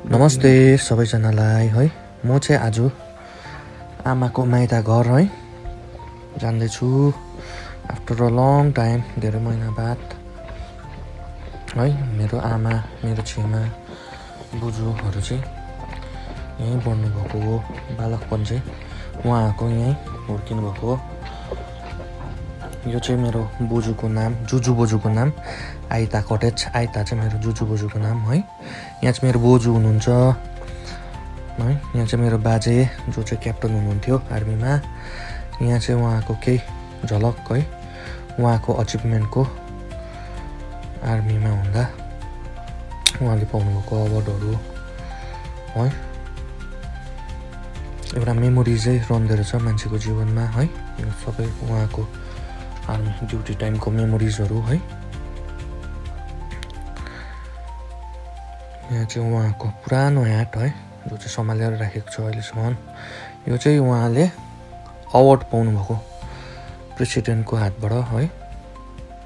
नमस्ते सबैजनालाई है। म चाहिँ आज आमाको माइत घर है जाँदैछु आफ्टर अ लङ टाइम, धेरै महिना बाद है। मेरो आमा, मेरो छेमा बोजूहरू चाहिँ यहीँ बढ्नुभएको हो। बालकपन चाहिँ उहाँहरूको यहीँ हुर्किनु भएको हो। यो चाहिँ मेरो बोजूको नाम, जुजु बोजूको नाम आइता कटेज। आइता चाहिँ मेरो जुजु बोजूको नाम है। यहाँ चाहिँ मेरो बोजू हुनुहुन्छ है। यहाँ चाहिँ मेरो बाजे जो चाहिँ क्याप्टन हुनुहुन्थ्यो आर्मीमा। यहाँ चाहिँ उहाँको केही झलक है, उहाँको अचिभमेन्टको आर्मीमा हुँदा उहाँले पाउनुभएको अवार्डहरू है। एउटा मेमोरिजै रहँदो रहेछ मान्छेको जीवनमा है। यो सबै उहाँको आर्मी ड्युटी टाइमको मेमोरिजहरू है। यहाँ चाहिँ उहाँको पुरानो ह्याट है जो चाहिँ सम्हालेर राखेको छ अहिलेसम्म। यो चाहिँ उहाँले अवार्ड पाउनुभएको प्रेसिडेन्टको हातबाट है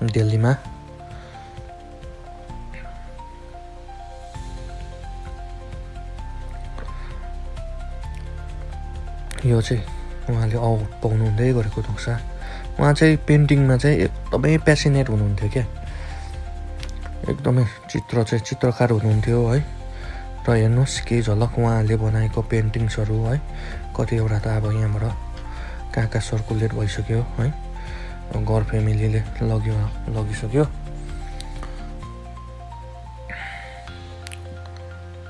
दिल्लीमा। यो चाहिँ उहाँले अवार्ड पाउनु हुँदै गरेको नक्सा। उहाँ चाहिँ पेन्टिङमा चाहिँ एकदमै प्यासिनेट हुनुहुन्थ्यो क्या, एकदमै चित्रकार हुनुहुन्थ्यो है। र हेर्नुहोस् केही झलक उहाँले बनाएको पेन्टिङ्सहरू है। कतिवटा त अब यहाँबाट कहाँ सर्कुलेट भइसक्यो है, घर फ्यामिलीले लगिसक्यो।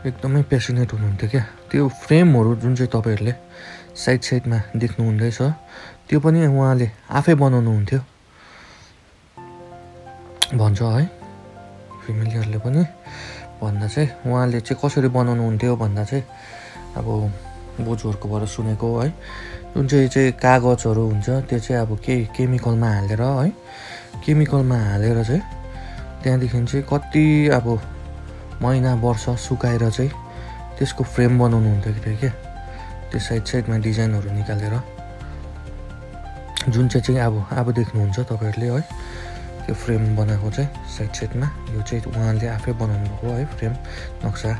एकदमै प्यासिनेट हुनुहुन्थ्यो क्या। त्यो फ्रेमहरू जुन चाहिँ तपाईँहरूले साइडमा देख्नु हुँदैछ त्यो पनि उहाँले आफै बनाउनु हुन्थ्यो भन्छ है। फेमिलीहरूले पनि भन्दा चाहिँ उहाँले चाहिँ कसरी बनाउनु हुन्थ्यो भन्दा चाहिँ अब बोजूहरूकोबाट सुनेको है। जुन चाहिँ कागजहरू हुन्छ त्यो चाहिँ अब केही केमिकलमा हालेर है, केमिकलमा हालेर चाहिँ त्यहाँदेखि चाहिँ कति अब महिना वर्ष सुकाएर चाहिँ त्यसको फ्रेम बनाउनु हुन्थ्यो क्या। त्यो साइडमा डिजाइनहरू निकालेर जुन चाहिँ अब देख्नुहुन्छ तपाईँहरूले है। त्यो फ्रेम बनाएको चाहिँ साइडमा यो चाहिँ उहाँले आफै बनाउनु भएको है फ्रेम, नक्सा,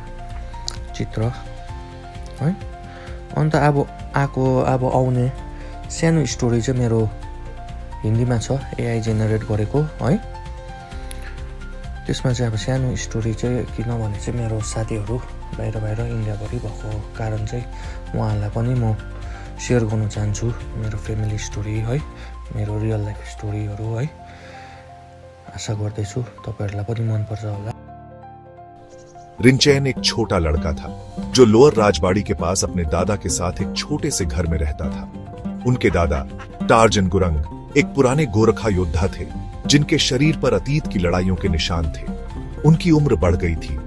चित्र है। अन्त अब आउने सानो स्टोरी चाहिँ मेरो हिन्दीमा छ, एआई जेनेरेट गरेको है। त्यसमा चाहिँ अब सानो स्टोरी चाहिँ किनभने चाहिँ मेरो साथीहरू बाहिर इन्डियाभरि भएको कारण चाहिँ उहाँहरूलाई पनि म सेयर गर्न चाहन्छु मेरो फ्यामिली स्टोरी है, मेरो रियल लाइफ स्टोरीहरू है। आशा गर्दैछु तपाईहरुलाई पनि मन पर्छ होला। रिंचैन एक छोटा लड़का था जो लोअर राजबाड़ी के पास अपने दादा के साथ एक छोटे से घर में रहता था। उनके दादा टार्जन गुरंग एक पुराने गोरखा योद्धा थे जिनके शरीर पर अतीत की लड़ाइयों के निशान थे। उनकी उम्र बढ़ गई थी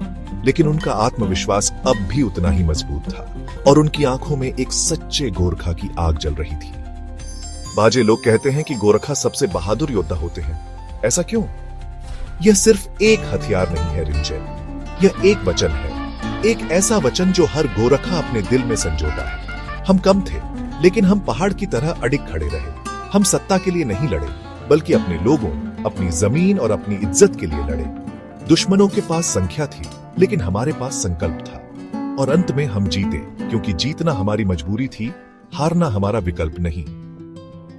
लेकिन उनका आत्मविश्वास अब भी उतना ही मजबूत था और उनकी आंखों में एक सच्चे गोरखा की आग जल रही थी। बाजे लोग कहते हैं कि गोरखा सबसे बहादुर योद्धा होते हैं। ऐसा क्यों? यह सिर्फ एक हथियार नहीं है रिंचैन, यह एक वचन है, एक ऐसा वचन जो हर गोरखा अपने दिल में संजोता है। हम कम थे लेकिन हम पहाड़ की तरह अडिग खड़े रहे। हम सत्ता के लिए नहीं लड़े बल्कि अपने लोगों, अपनी जमीन और अपनी इज्जत के लिए लड़े। दुश्मनों के पास संख्या थी लेकिन हमारे पास संकल्प था और अंत में हम जीते क्योंकि जीतना हमारी मजबूरी थी, हारना हमारा विकल्प नहीं।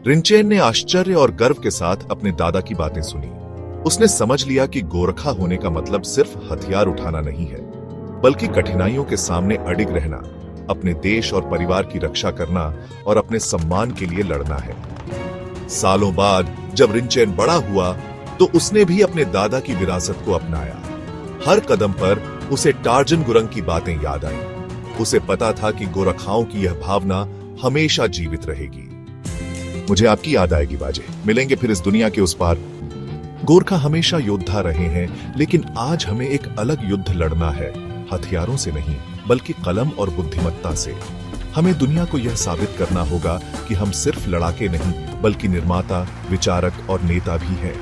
रिंचैन ने आश्चर्य और गर्व के साथ अपने दादा की बातें सुनी। उसने समझ लिया कि गोरखा होने का मतलब सिर्फ हथियार उठाना नहीं है बल्कि कठिनाइयों के सामने अडिग रहना, अपने देश और परिवार की रक्षा करना और अपने सम्मान के लिए लड़ना है। सालों बाद जब रिंचैन बड़ा हुआ तो उसने भी अपने दादा की विरासत को अपनाया। हर कदम पर उसे टार्जन गुरंग की बातें याद आईं। उसे पता था कि गोरखाओं की यह भावना हमेशा जीवित रहेगी। मुझे आपकी याद आएगी बाजे, मिलेंगे फिर इस दुनिया के उस पार। गोरखा हमेशा योद्धा रहे हैं लेकिन आज हमें एक अलग युद्ध लड़ना है, हथियारों से नहीं बल्कि कलम और बुद्धिमत्ता से। हमें दुनिया को यह साबित करना होगा कि हम सिर्फ लड़ाके नहीं बल्कि निर्माता, विचारक और नेता भी हैं।